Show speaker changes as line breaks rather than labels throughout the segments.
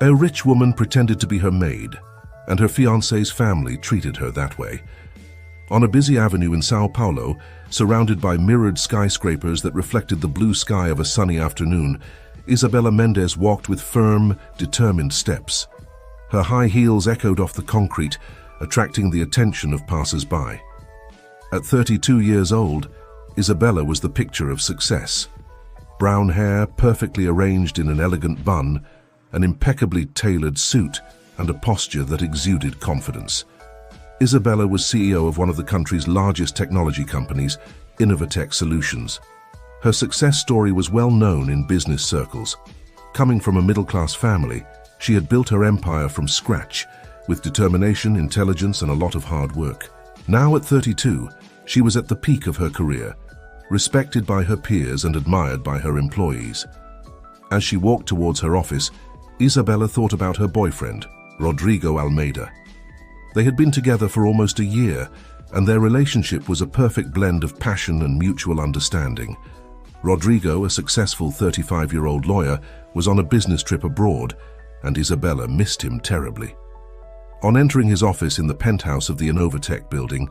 A rich woman pretended to be her maid, and her fiancé's family treated her that way. On a busy avenue in São Paulo, surrounded by mirrored skyscrapers that reflected the blue sky of a sunny afternoon, Isabela Mendes walked with firm, determined steps. Her high heels echoed off the concrete, attracting the attention of passers-by. At 32 years old, Isabela was the picture of success. Brown hair perfectly arranged in an elegant bun, an impeccably tailored suit, and a posture that exuded confidence. Isabela was CEO of one of the country's largest technology companies, Innovatech Solutions. Her success story was well known in business circles. Coming from a middle-class family, she had built her empire from scratch, with determination, intelligence, and a lot of hard work. Now at 32, she was at the peak of her career, respected by her peers and admired by her employees. As she walked towards her office, Isabela thought about her boyfriend, Rodrigo Almeida. They had been together for almost a year, and their relationship was a perfect blend of passion and mutual understanding. Rodrigo, a successful 35-year-old lawyer, was on a business trip abroad, and Isabela missed him terribly. On entering his office in the penthouse of the Innovatech building,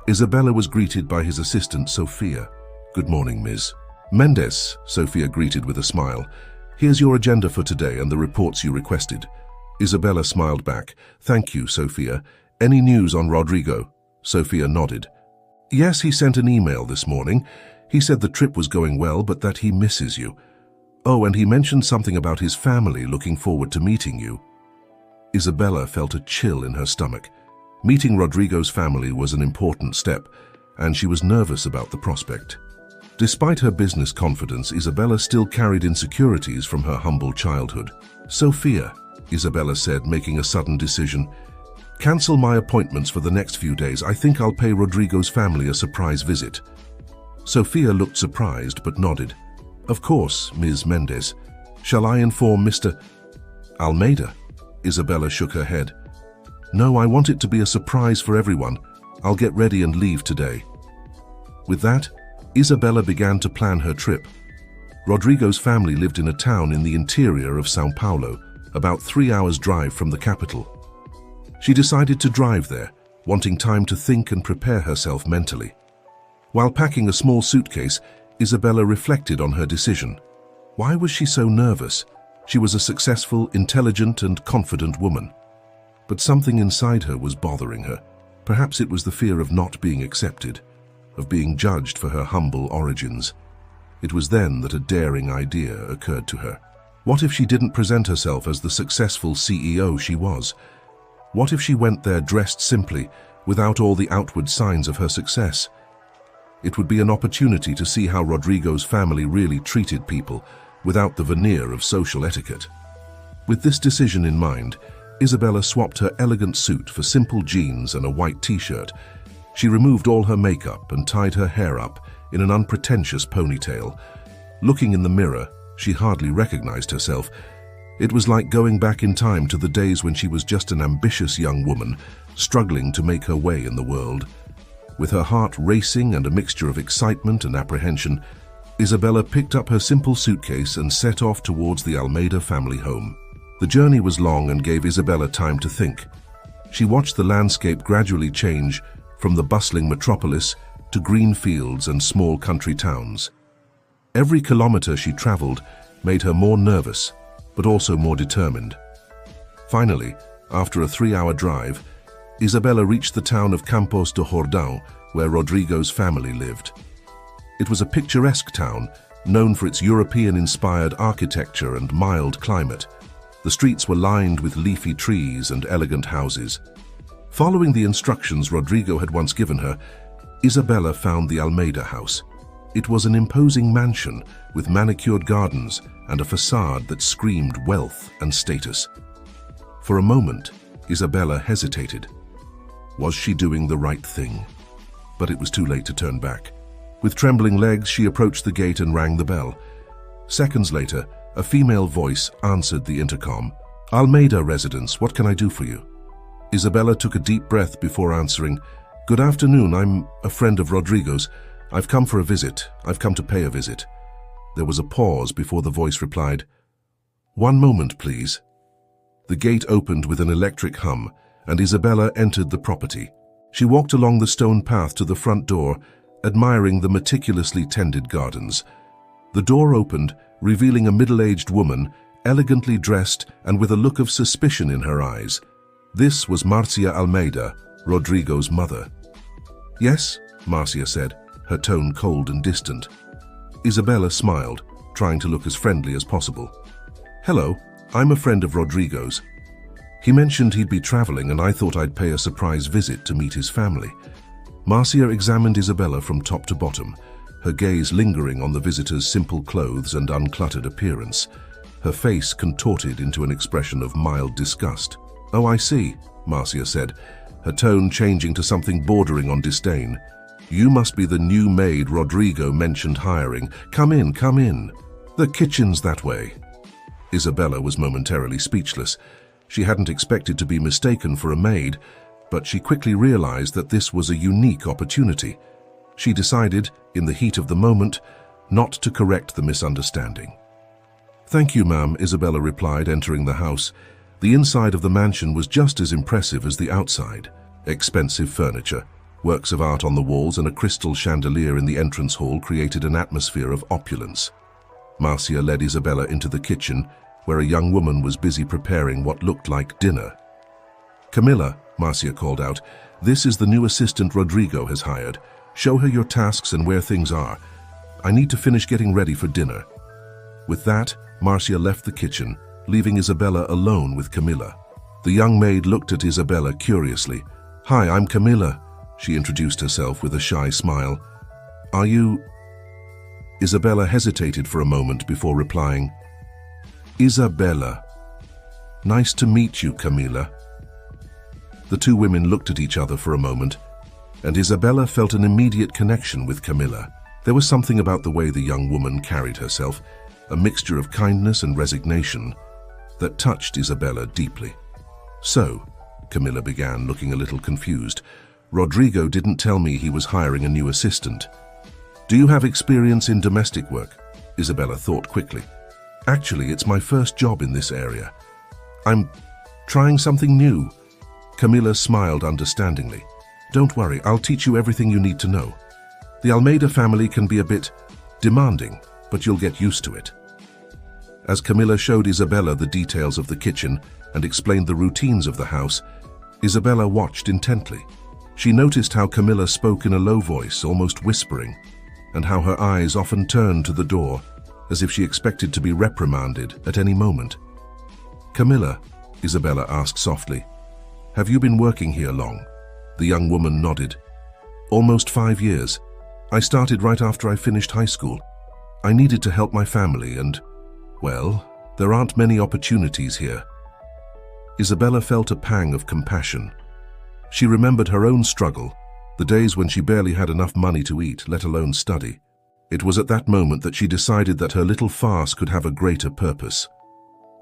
Isabela was greeted by his assistant, Sophia. "Good morning, Ms. Mendes," Sophia greeted with a smile. "Here's your agenda for today and the reports you requested." Isabela smiled back. "Thank you, Sophia. Any news on Rodrigo?" Sophia nodded. "Yes, he sent an email this morning. He said the trip was going well, but that he misses you. Oh, and he mentioned something about his family looking forward to meeting you." Isabela felt a chill in her stomach. Meeting Rodrigo's family was an important step, and she was nervous about the prospect. Despite her business confidence, Isabela still carried insecurities from her humble childhood. "Sophia," Isabela said, making a sudden decision, "cancel my appointments for the next few days. I think I'll pay Rodrigo's family a surprise visit." Sophia looked surprised but nodded. "Of course, Ms. Mendes. Shall I inform Mr. Almeida?" Isabela shook her head. "No, I want it to be a surprise for everyone. I'll get ready and leave today." With that, Isabela began to plan her trip. Rodrigo's family lived in a town in the interior of São Paulo, about 3 hours' drive from the capital. She decided to drive there, wanting time to think and prepare herself mentally. While packing a small suitcase, Isabela reflected on her decision. Why was she so nervous? She was a successful, intelligent, and confident woman. But something inside her was bothering her. Perhaps it was the fear of not being accepted, of being judged for her humble origins. It was then that a daring idea occurred to her. What if she didn't present herself as the successful CEO she was? What if she went there dressed simply, without all the outward signs of her success? It would be an opportunity to see how Rodrigo's family really treated people, without the veneer of social etiquette. With this decision in mind, Isabela swapped her elegant suit for simple jeans and a white t-shirt. She removed all her makeup and tied her hair up in an unpretentious ponytail. Looking in the mirror, she hardly recognized herself. It was like going back in time to the days when she was just an ambitious young woman, struggling to make her way in the world. With her heart racing and a mixture of excitement and apprehension, Isabela picked up her simple suitcase and set off towards the Almeida family home. The journey was long and gave Isabela time to think. She watched the landscape gradually change from the bustling metropolis to green fields and small country towns. Every kilometer she traveled made her more nervous, but also more determined. Finally, after a 3-hour drive, Isabela reached the town of Campos do Jordão, where Rodrigo's family lived. It was a picturesque town, known for its European-inspired architecture and mild climate. The streets were lined with leafy trees and elegant houses. Following the instructions Rodrigo had once given her, Isabela found the Almeida house. It was an imposing mansion with manicured gardens and a facade that screamed wealth and status. For a moment, Isabela hesitated. Was she doing the right thing? But it was too late to turn back. With trembling legs, she approached the gate and rang the bell. Seconds later, a female voice answered the intercom. "Almeida residence, what can I do for you?" Isabela took a deep breath before answering. "Good afternoon, I'm a friend of Rodrigo's. I've come for a visit. I've come to pay a visit." There was a pause before the voice replied, "1 moment, please." The gate opened with an electric hum, and Isabella entered the property. She walked along the stone path to the front door, admiring the meticulously tended gardens. The door opened, revealing a middle-aged woman, elegantly dressed and with a look of suspicion in her eyes. This was Marcia Almeida, Rodrigo's mother. "Yes," Marcia said, her tone cold and distant. Isabella smiled, trying to look as friendly as possible. "Hello, I'm a friend of Rodrigo's. He mentioned he'd be traveling and I thought I'd pay a surprise visit to meet his family." Marcia examined Isabella from top to bottom, her gaze lingering on the visitor's simple clothes and uncluttered appearance. Her face contorted into an expression of mild disgust. "Oh, I see," Marcia said, her tone changing to something bordering on disdain. "You must be the new maid Rodrigo mentioned hiring. Come in, come in. The kitchen's that way." Isabella was momentarily speechless. She hadn't expected to be mistaken for a maid, but she quickly realized that this was a unique opportunity. She decided, in the heat of the moment, not to correct the misunderstanding. "Thank you, ma'am," Isabella replied, entering the house. The inside of the mansion was just as impressive as the outside. Expensive furniture, works of art on the walls, and a crystal chandelier in the entrance hall created an atmosphere of opulence. Marcia led Isabella into the kitchen, where a young woman was busy preparing what looked like dinner. "Camilla," Marcia called out, "this is the new assistant Rodrigo has hired. Show her your tasks and where things are. I need to finish getting ready for dinner." With that, Marcia left the kitchen, leaving Isabella alone with Camilla. The young maid looked at Isabella curiously. "Hi, I'm Camilla," she introduced herself with a shy smile. "Are you—" Isabella hesitated for a moment before replying, "Isabella. Nice to meet you, Camilla." The two women looked at each other for a moment, and Isabella felt an immediate connection with Camilla. There was something about the way the young woman carried herself, a mixture of kindness and resignation, that touched Isabella deeply. "So," Camilla began, looking a little confused, "Rodrigo didn't tell me he was hiring a new assistant. Do you have experience in domestic work?" Isabella thought quickly. "Actually, it's my first job in this area. I'm trying something new." Camilla smiled understandingly. "Don't worry, I'll teach you everything you need to know. The Almeida family can be a bit demanding, but you'll get used to it." As Camilla showed Isabella the details of the kitchen and explained the routines of the house, Isabella watched intently. She noticed how Camilla spoke in a low voice, almost whispering, and how her eyes often turned to the door, as if she expected to be reprimanded at any moment. "Camilla," Isabella asked softly, "have you been working here long?" The young woman nodded. "Almost 5 years. I started right after I finished high school. I needed to help my family and, well, there aren't many opportunities here." Isabella felt a pang of compassion. She remembered her own struggle, the days when she barely had enough money to eat, let alone study. It was at that moment that she decided that her little farce could have a greater purpose.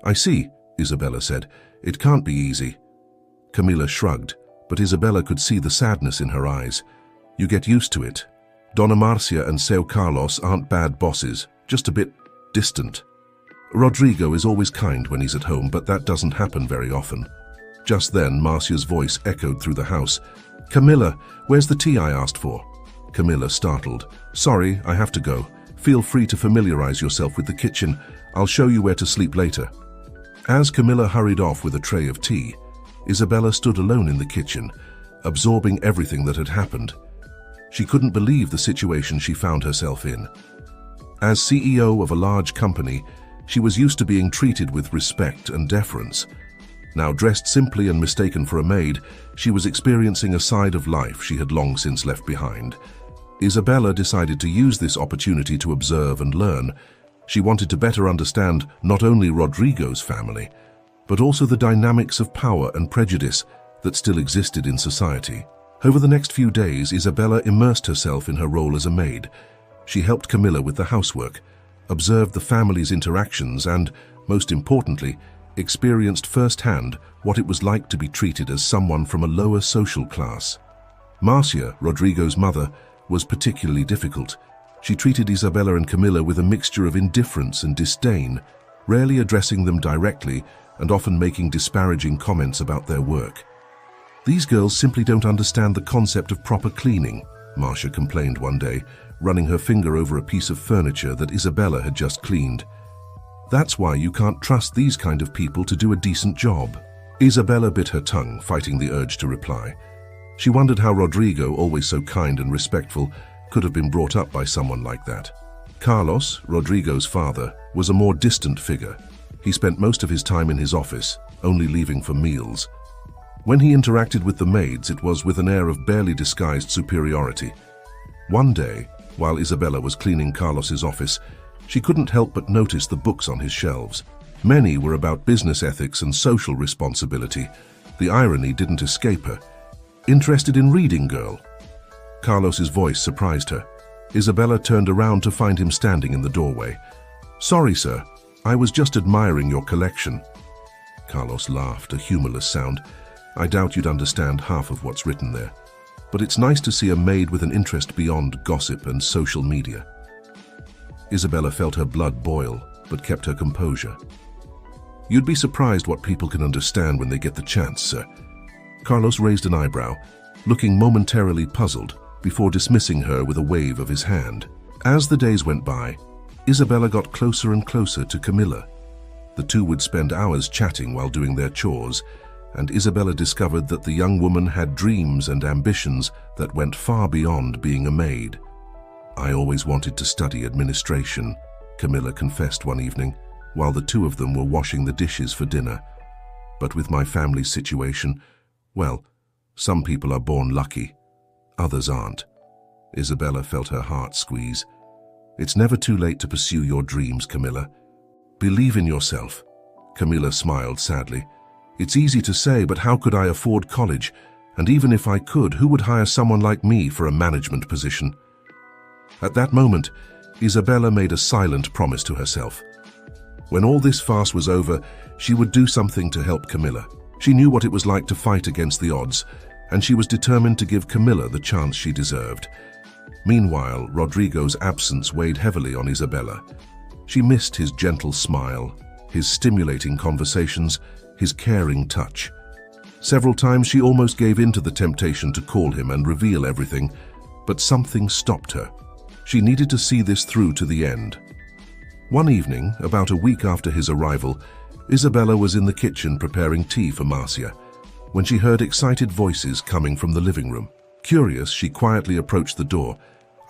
"I see," Isabella said. "It can't be easy." Camilla shrugged, but Isabella could see the sadness in her eyes. "You get used to it. Donna Marcia and Seu Carlos aren't bad bosses, just a bit distant. Rodrigo is always kind when he's at home, but that doesn't happen very often." Just then, Marcia's voice echoed through the house. "Camilla, where's the tea I asked for?" Camilla startled. "Sorry, I have to go. Feel free to familiarize yourself with the kitchen. I'll show you where to sleep later." As Camilla hurried off with a tray of tea, Isabella stood alone in the kitchen, absorbing everything that had happened. She couldn't believe the situation she found herself in. As CEO of a large company, she was used to being treated with respect and deference. Now dressed simply and mistaken for a maid, she was experiencing a side of life she had long since left behind. Isabella decided to use this opportunity to observe and learn. She wanted to better understand not only Rodrigo's family, but also the dynamics of power and prejudice that still existed in society. Over the next few days, Isabella immersed herself in her role as a maid. She helped Camilla with the housework, observed the family's interactions, and, most importantly, experienced firsthand what it was like to be treated as someone from a lower social class. Marcia, Rodrigo's mother, was particularly difficult. She treated Isabella and Camilla with a mixture of indifference and disdain, rarely addressing them directly and often making disparaging comments about their work. "These girls simply don't understand the concept of proper cleaning," Marcia complained one day, running her finger over a piece of furniture that Isabella had just cleaned. "That's why you can't trust these kind of people to do a decent job." Isabella bit her tongue, fighting the urge to reply. She wondered how Rodrigo, always so kind and respectful, could have been brought up by someone like that. Carlos, Rodrigo's father, was a more distant figure. He spent most of his time in his office, only leaving for meals. When he interacted with the maids, it was with an air of barely disguised superiority. One day, while Isabella was cleaning Carlos's office, she couldn't help but notice the books on his shelves. Many were about business ethics and social responsibility. The irony didn't escape her. "Interested in reading, girl?" Carlos's voice surprised her. Isabella turned around to find him standing in the doorway. "Sorry, sir. I was just admiring your collection." Carlos laughed, a humorless sound. "I doubt you'd understand half of what's written there. But it's nice to see a maid with an interest beyond gossip and social media." Isabella felt her blood boil, but kept her composure. "You'd be surprised what people can understand when they get the chance, sir." Carlos raised an eyebrow, looking momentarily puzzled, before dismissing her with a wave of his hand. As the days went by, Isabella got closer and closer to Camilla. The two would spend hours chatting while doing their chores, and Isabella discovered that the young woman had dreams and ambitions that went far beyond being a maid. "I always wanted to study administration," Camilla confessed one evening, while the two of them were washing the dishes for dinner. "But with my family's situation, well, some people are born lucky, others aren't." Isabella felt her heart squeeze. "It's never too late to pursue your dreams, Camilla. Believe in yourself." Camilla smiled sadly. "It's easy to say, but how could I afford college? And even if I could, who would hire someone like me for a management position?" At that moment, Isabella made a silent promise to herself. When all this farce was over, she would do something to help Camilla. She knew what it was like to fight against the odds, and she was determined to give Camilla the chance she deserved. Meanwhile, Rodrigo's absence weighed heavily on Isabella. She missed his gentle smile, his stimulating conversations, his caring touch. Several times she almost gave in to the temptation to call him and reveal everything, but something stopped her. She needed to see this through to the end. One evening, about a week after his arrival, Isabella was in the kitchen preparing tea for Marcia, when she heard excited voices coming from the living room. Curious, she quietly approached the door.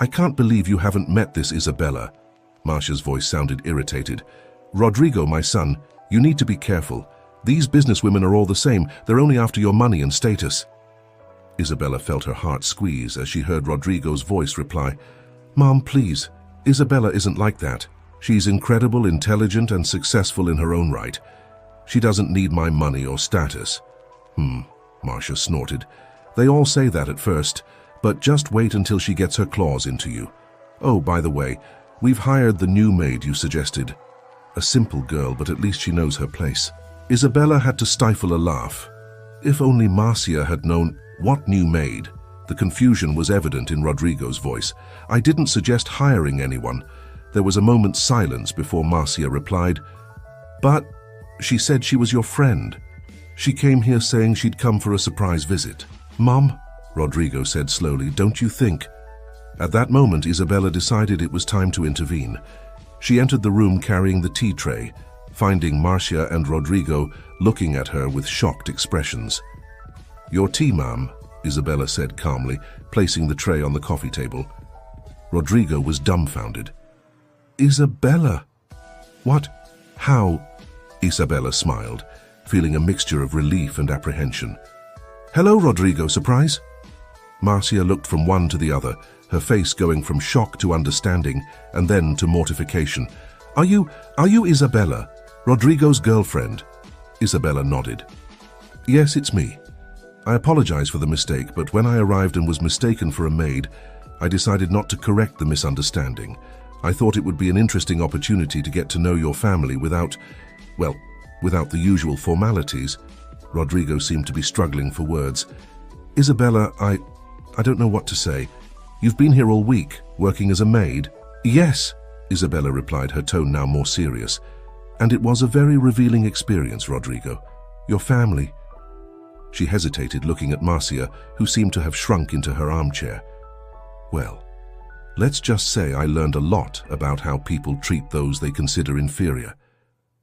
"I can't believe you haven't met this Isabella." Marcia's voice sounded irritated. "Rodrigo, my son, you need to be careful. These businesswomen are all the same. They're only after your money and status." Isabella felt her heart squeeze as she heard Rodrigo's voice reply, "Mom, please, Isabella isn't like that. She's incredible, intelligent, and successful in her own right. She doesn't need my money or status." Marcia snorted. "They all say that at first, but just wait until she gets her claws into you. Oh, by the way, we've hired the new maid you suggested. A simple girl, but at least she knows her place." Isabella had to stifle a laugh. If only Marcia had known. "What new maid?" The confusion was evident in Rodrigo's voice. "I didn't suggest hiring anyone." There was a moment's silence before Marcia replied, "But she said she was your friend. She came here saying she'd come for a surprise visit." "Mom," Rodrigo said slowly, "don't you think?" At that moment, Isabella decided it was time to intervene. She entered the room carrying the tea tray, finding Marcia and Rodrigo looking at her with shocked expressions. "Your tea, ma'am," Isabella said calmly, placing the tray on the coffee table. Rodrigo was dumbfounded. "Isabella? What? How?" Isabella smiled, feeling a mixture of relief and apprehension. "Hello, Rodrigo, surprise?" Marcia looked from one to the other, her face going from shock to understanding and then to mortification. Are you Isabella, Rodrigo's girlfriend?" Isabella nodded. "Yes, it's me. I apologize for the mistake, but when I arrived and was mistaken for a maid, I decided not to correct the misunderstanding. I thought it would be an interesting opportunity to get to know your family without the usual formalities." Rodrigo seemed to be struggling for words. "Isabella, I don't know what to say. You've been here all week, working as a maid?" "Yes," Isabella replied, her tone now more serious. And it was a very revealing experience, Rodrigo. Your family. She hesitated, looking at Marcia, who seemed to have shrunk into her armchair. Well, let's just say I learned a lot about how people treat those they consider inferior.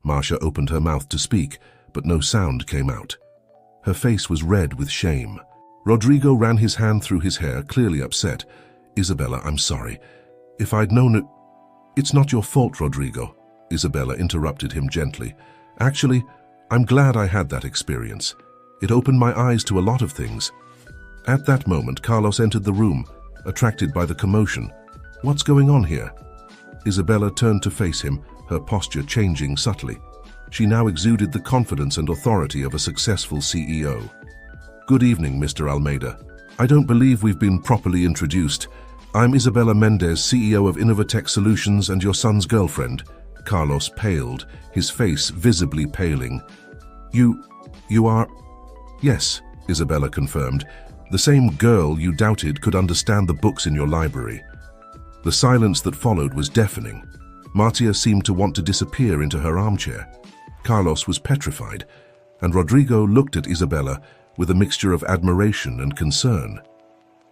Marcia opened her mouth to speak, but no sound came out. Her face was red with shame. Rodrigo ran his hand through his hair, clearly upset. Isabella, I'm sorry. If I'd known it... It's not your fault, Rodrigo. Isabella interrupted him gently. Actually, I'm glad I had that experience. It opened my eyes to a lot of things. At that moment, Carlos entered the room, attracted by the commotion. What's going on here? Isabella turned to face him, her posture changing subtly. She now exuded the confidence and authority of a successful CEO. Good evening, Mr. Almeida. I don't believe we've been properly introduced. I'm Isabella Mendez, CEO of Innovatech Solutions and your son's girlfriend. Carlos paled, his face visibly paling. You are... Yes, Isabella confirmed. The same girl you doubted could understand the books in your library. The silence that followed was deafening. Marcia seemed to want to disappear into her armchair. Carlos was petrified, and Rodrigo looked at Isabella with a mixture of admiration and concern.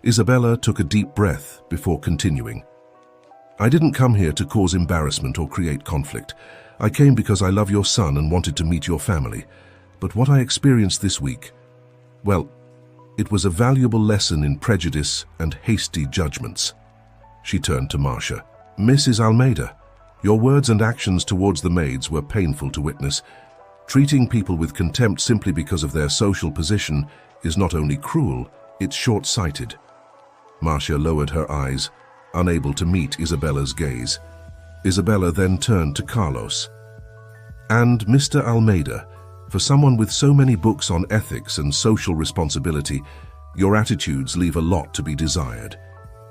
Isabella took a deep breath before continuing. I didn't come here to cause embarrassment or create conflict. I came because I love your son and wanted to meet your family. But what I experienced this week, well, it was a valuable lesson in prejudice and hasty judgments. She turned to Marcia. Mrs. Almeida, your words and actions towards the maids were painful to witness. Treating people with contempt simply because of their social position is not only cruel, it's short-sighted. Marcia lowered her eyes, unable to meet Isabella's gaze. Isabella then turned to Carlos. And Mr. Almeida, for someone with so many books on ethics and social responsibility, your attitudes leave a lot to be desired.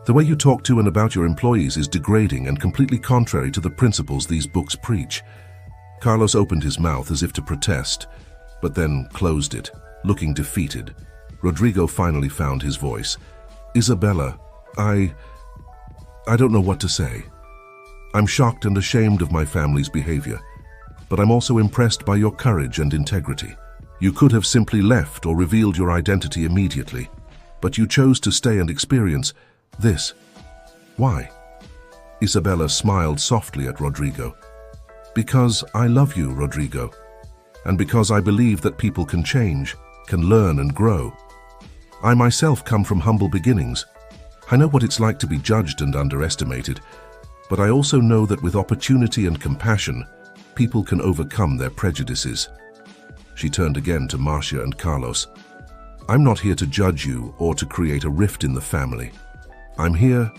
The way you talk to and about your employees is degrading and completely contrary to the principles these books preach. Carlos opened his mouth as if to protest, but then closed it, looking defeated. Rodrigo finally found his voice. Isabella, I don't know what to say. I'm shocked and ashamed of my family's behavior, but I'm also impressed by your courage and integrity. You could have simply left or revealed your identity immediately, but you chose to stay and experience this. Why? Isabella smiled softly at Rodrigo. Because I love you, Rodrigo, and because I believe that people can change, can learn and grow. I myself come from humble beginnings. I know what it's like to be judged and underestimated, but I also know that with opportunity and compassion, people can overcome their prejudices. She turned again to Marcia and Carlos. I'm not here to judge you or to create a rift in the family. I'm here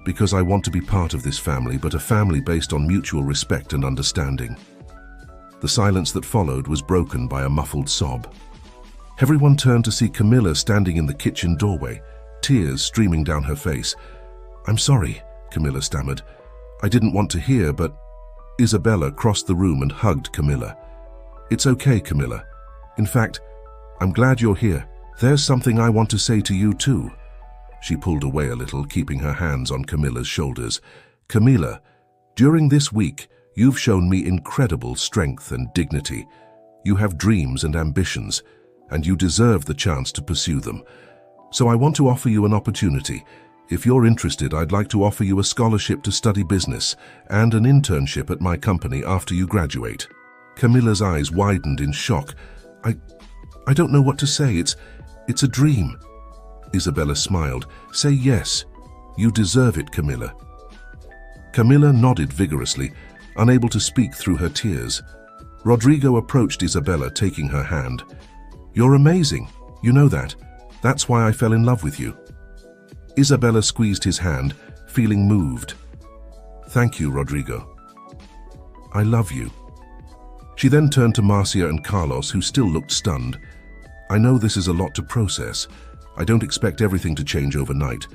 because I want to be part of this family, but a family based on mutual respect and understanding. The silence that followed was broken by a muffled sob. Everyone turned to see Camilla standing in the kitchen doorway, tears streaming down her face. I'm sorry, Camilla stammered. I didn't want to hear, but... Isabella crossed the room and hugged Camilla. It's okay, Camilla. In fact, I'm glad you're here. There's something I want to say to you too. She pulled away a little, keeping her hands on Camilla's shoulders. Camilla, during this week, you've shown me incredible strength and dignity. You have dreams and ambitions, and you deserve the chance to pursue them. So I want to offer you an opportunity. If you're interested, I'd like to offer you a scholarship to study business and an internship at my company after you graduate. Camilla's eyes widened in shock. I don't know what to say. It's a dream. Isabella smiled. Say yes. You deserve it, Camilla. Camilla nodded vigorously, unable to speak through her tears. Rodrigo approached Isabella, taking her hand. You're amazing. You know that. That's why I fell in love with you. Isabella squeezed his hand, feeling moved. Thank you, Rodrigo. I love you. She then turned to Marcia and Carlos, who still looked stunned. I know this is a lot to process. I don't expect everything to change overnight,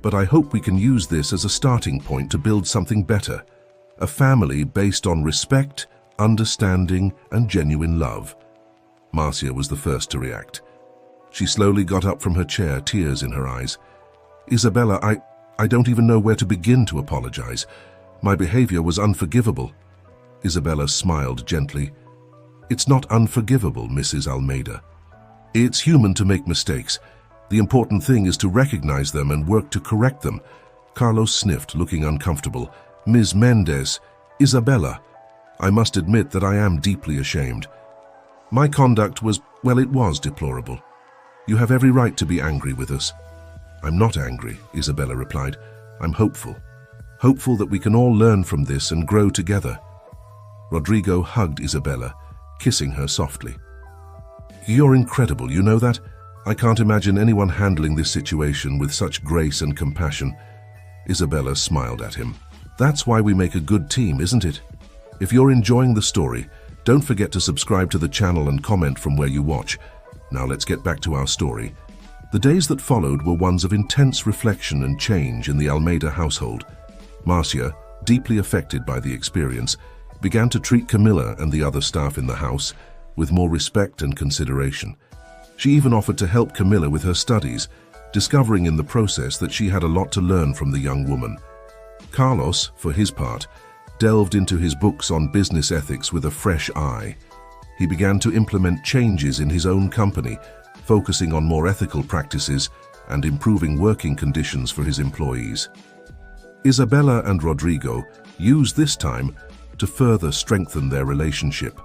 but I hope we can use this as a starting point to build something better. A family based on respect, understanding, and genuine love. Marcia was the first to react. She slowly got up from her chair, tears in her eyes. Isabella, I don't even know where to begin to apologize. My behavior was unforgivable. Isabella smiled gently. "It's not unforgivable, Mrs. Almeida. It's human to make mistakes. The important thing is to recognize them and work to correct them." Carlos sniffed, looking uncomfortable. "Ms. Mendez, Isabella, I must admit that I am deeply ashamed. My conduct was, well, it was deplorable. You have every right to be angry with us." "I'm not angry," Isabella replied. "I'm hopeful. Hopeful that we can all learn from this and grow together." Rodrigo hugged Isabella, kissing her softly. "You're incredible, you know that? I can't imagine anyone handling this situation with such grace and compassion." Isabella smiled at him. "That's why we make a good team, isn't it? If you're enjoying the story, don't forget to subscribe to the channel and comment from where you watch. Now let's get back to our story. The days that followed were ones of intense reflection and change in the Almeida household. Marcia, deeply affected by the experience, began to treat Camilla and the other staff in the house with more respect and consideration. She even offered to help Camilla with her studies, discovering in the process that she had a lot to learn from the young woman. Carlos, for his part, delved into his books on business ethics with a fresh eye. He began to implement changes in his own company, focusing on more ethical practices and improving working conditions for his employees. Isabella and Rodrigo used this time to further strengthen their relationship.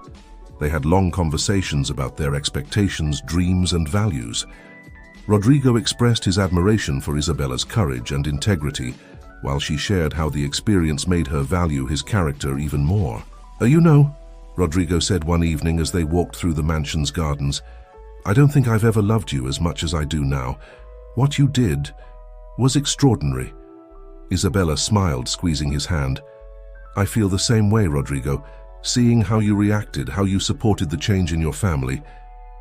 They had long conversations about their expectations, dreams, and values. Rodrigo expressed his admiration for Isabella's courage and integrity, while she shared how the experience made her value his character even more. You know," Rodrigo said one evening as they walked through the mansion's gardens, "I don't think I've ever loved you as much as I do now. What you did was extraordinary." Isabella smiled, squeezing his hand. "I feel the same way, Rodrigo. Seeing how you reacted, how you supported the change in your family,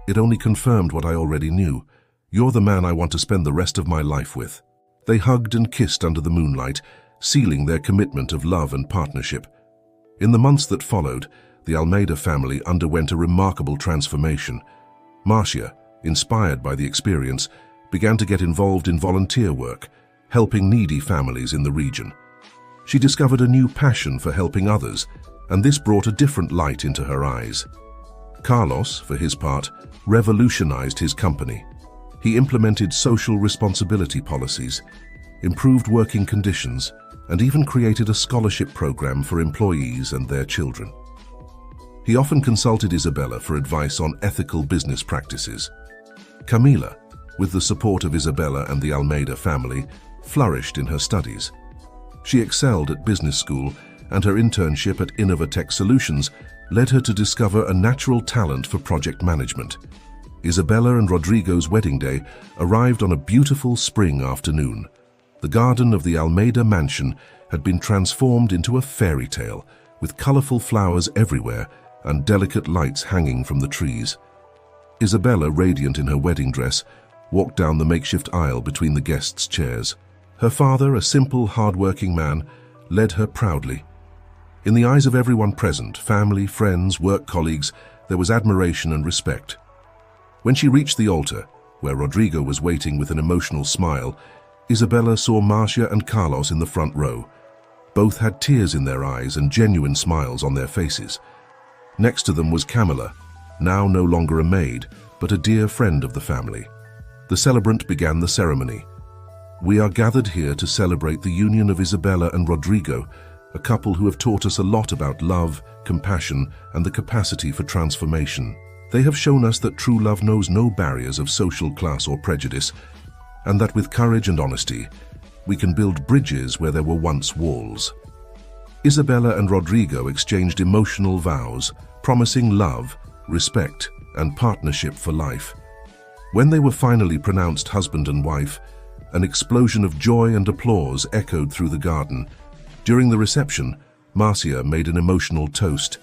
it only confirmed what I already knew. You're the man I want to spend the rest of my life with." They hugged and kissed under the moonlight, sealing their commitment of love and partnership. In the months that followed, the Almeida family underwent a remarkable transformation. Marcia, inspired by the experience, began to get involved in volunteer work, helping needy families in the region. She discovered a new passion for helping others, and this brought a different light into her eyes. Carlos, for his part, revolutionized his company. He implemented social responsibility policies, improved working conditions, and even created a scholarship program for employees and their children. He often consulted Isabella for advice on ethical business practices. Camila, with the support of Isabella and the Almeida family, flourished in her studies. She excelled at business school, and her internship at Innovatech Solutions led her to discover a natural talent for project management. Isabella and Rodrigo's wedding day arrived on a beautiful spring afternoon. The garden of the Almeida mansion had been transformed into a fairy tale, with colorful flowers everywhere and delicate lights hanging from the trees. Isabella, radiant in her wedding dress, walked down the makeshift aisle between the guests' chairs. Her father, a simple, hard-working man, led her proudly. In the eyes of everyone present, family, friends, work colleagues, there was admiration and respect. When she reached the altar, where Rodrigo was waiting with an emotional smile, Isabella saw Marcia and Carlos in the front row. Both had tears in their eyes and genuine smiles on their faces. Next to them was Camilla, now no longer a maid, but a dear friend of the family. The celebrant began the ceremony. "We are gathered here to celebrate the union of Isabella and Rodrigo, a couple who have taught us a lot about love, compassion, and the capacity for transformation. They have shown us that true love knows no barriers of social class or prejudice, and that with courage and honesty, we can build bridges where there were once walls." Isabella and Rodrigo exchanged emotional vows, promising love, respect, and partnership for life. When they were finally pronounced husband and wife, an explosion of joy and applause echoed through the garden. During the reception, Marcia made an emotional toast.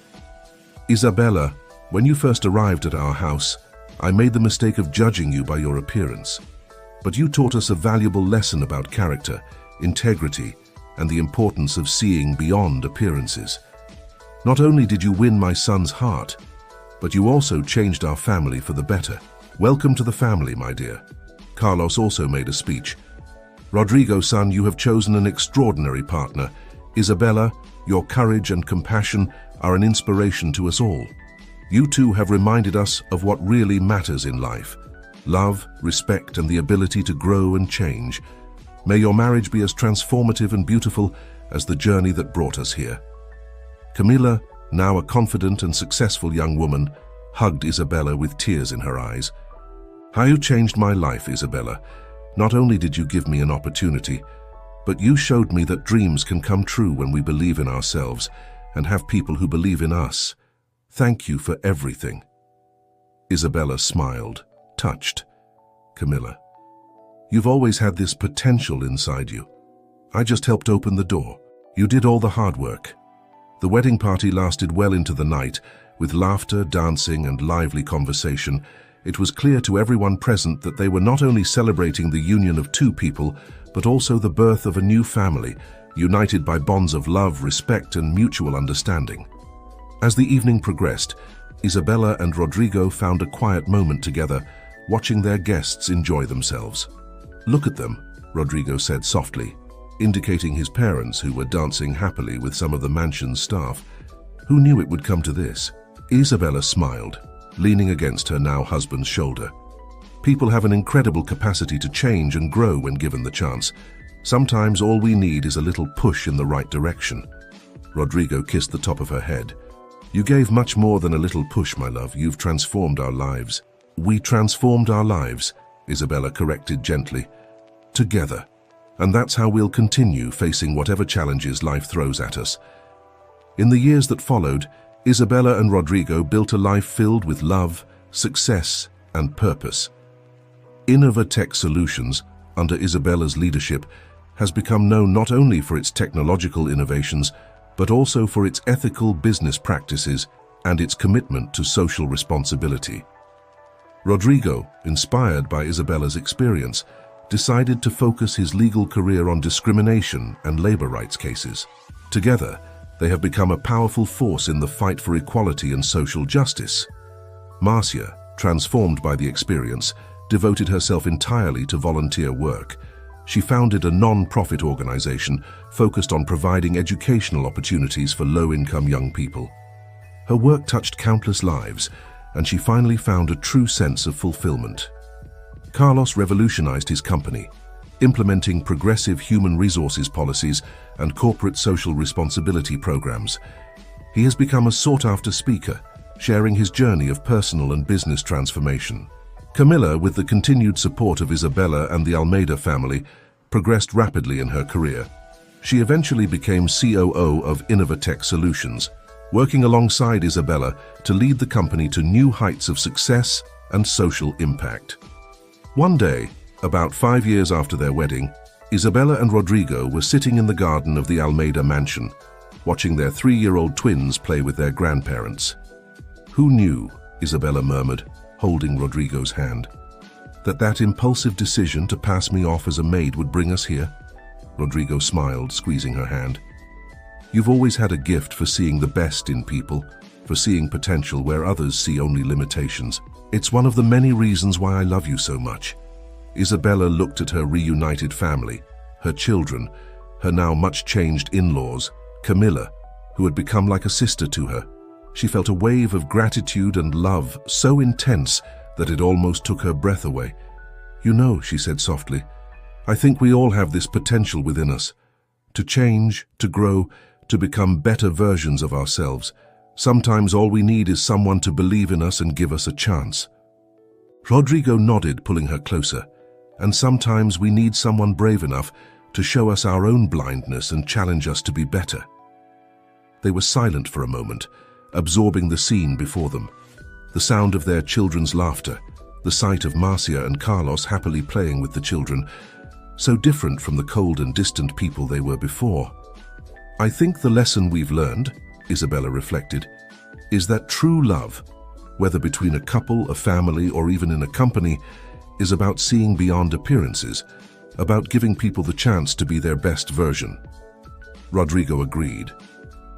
"Isabella, when you first arrived at our house, I made the mistake of judging you by your appearance. But you taught us a valuable lesson about character, integrity, and the importance of seeing beyond appearances. Not only did you win my son's heart, but you also changed our family for the better. Welcome to the family, my dear." Carlos also made a speech. "Rodrigo, son, you have chosen an extraordinary partner. Isabella, your courage and compassion are an inspiration to us all. You two have reminded us of what really matters in life: love, respect, and the ability to grow and change. May your marriage be as transformative and beautiful as the journey that brought us here." Camilla, now a confident and successful young woman, hugged Isabella with tears in her eyes. "How you changed my life, Isabella. Not only did you give me an opportunity, but you showed me that dreams can come true when we believe in ourselves and have people who believe in us. Thank you for everything." Isabella smiled, touched. "Camilla, you've always had this potential inside you. I just helped open the door. You did all the hard work." The wedding party lasted well into the night, with laughter, dancing, and lively conversation. It was clear to everyone present that they were not only celebrating the union of two people, but also the birth of a new family, united by bonds of love, respect, and mutual understanding. As the evening progressed, Isabella and Rodrigo found a quiet moment together, watching their guests enjoy themselves. "Look at them," Rodrigo said softly, indicating his parents, who were dancing happily with some of the mansion's staff. "Who knew it would come to this?" Isabella smiled, leaning against her now husband's shoulder. "People have an incredible capacity to change and grow when given the chance. Sometimes all we need is a little push in the right direction." Rodrigo kissed the top of her head. "You gave much more than a little push, my love. You've transformed our lives." "We transformed our lives," Isabella corrected gently. "Together. And that's how we'll continue facing whatever challenges life throws at us." In the years that followed, Isabella and Rodrigo built a life filled with love, success, and purpose. Innovatech Solutions, under Isabella's leadership, has become known not only for its technological innovations, but also for its ethical business practices and its commitment to social responsibility. Rodrigo, inspired by Isabella's experience, decided to focus his legal career on discrimination and labor rights cases. Together, they have become a powerful force in the fight for equality and social justice. Marcia, transformed by the experience, devoted herself entirely to volunteer work. She founded a non-profit organization focused on providing educational opportunities for low-income young people. Her work touched countless lives, and she finally found a true sense of fulfillment. Carlos revolutionized his company, implementing progressive human resources policies and corporate social responsibility programs. He has become a sought-after speaker, sharing his journey of personal and business transformation. Camilla, with the continued support of Isabella and the Almeida family, progressed rapidly in her career. She eventually became COO of Innovatech Solutions, working alongside Isabella to lead the company to new heights of success and social impact. One day, about 5 years after their wedding, Isabella and Rodrigo were sitting in the garden of the Almeida mansion, watching their 3-year-old twins play with their grandparents. "Who knew," Isabella murmured, holding Rodrigo's hand, that impulsive decision to pass me off as a maid would bring us here?" Rodrigo smiled, squeezing her hand. "You've always had a gift for seeing the best in people, for seeing potential where others see only limitations. It's one of the many reasons why I love you so much." Isabella looked at her reunited family, her children, her now much-changed in-laws, Camilla, who had become like a sister to her. She felt a wave of gratitude and love so intense that it almost took her breath away. "You know," she said softly, "I think we all have this potential within us, to change, to grow, to become better versions of ourselves. Sometimes all we need is someone to believe in us and give us a chance." Rodrigo nodded, pulling her closer. "And sometimes we need someone brave enough to show us our own blindness and challenge us to be better." They were silent for a moment, absorbing the scene before them. The sound of their children's laughter, the sight of Marcia and Carlos happily playing with the children, so different from the cold and distant people they were before. "I think the lesson we've learned," Isabella reflected, "is that true love, whether between a couple, a family, or even in a company, is about seeing beyond appearances, about giving people the chance to be their best version." Rodrigo agreed,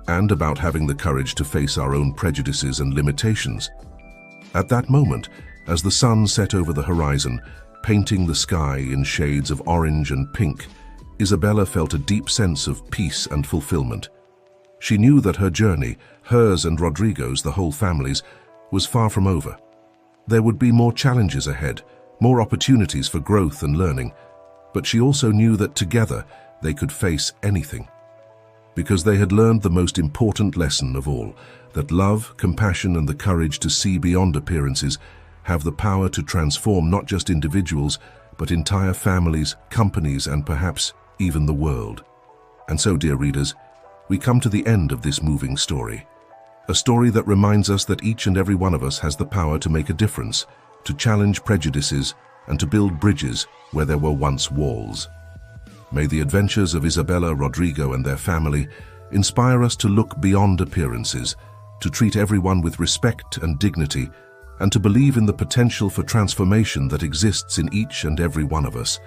"and about having the courage to face our own prejudices and limitations." At that moment, as the sun set over the horizon, painting the sky in shades of orange and pink, Isabella felt a deep sense of peace and fulfillment. She knew that her journey, hers and Rodrigo's, the whole family's, was far from over. There would be more challenges ahead, more opportunities for growth and learning, but she also knew that together they could face anything. Because they had learned the most important lesson of all, that love, compassion, and the courage to see beyond appearances have the power to transform not just individuals, but entire families, companies, and perhaps even the world. And so, dear readers, we come to the end of this moving story. A story that reminds us that each and every one of us has the power to make a difference, to challenge prejudices, and to build bridges where there were once walls. May the adventures of Isabella, Rodrigo, and their family inspire us to look beyond appearances, to treat everyone with respect and dignity, and to believe in the potential for transformation that exists in each and every one of us.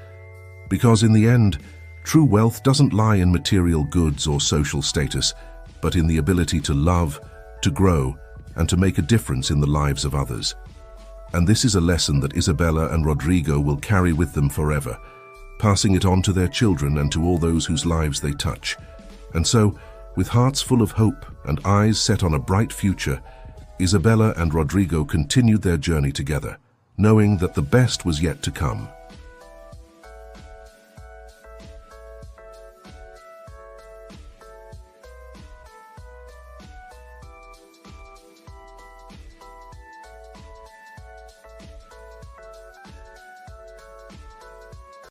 Because in the end, true wealth doesn't lie in material goods or social status, but in the ability to love, to grow, and to make a difference in the lives of others. And this is a lesson that Isabella and Rodrigo will carry with them forever, passing it on to their children and to all those whose lives they touch. And so, with hearts full of hope and eyes set on a bright future, Isabella and Rodrigo continued their journey together, knowing that the best was yet to come.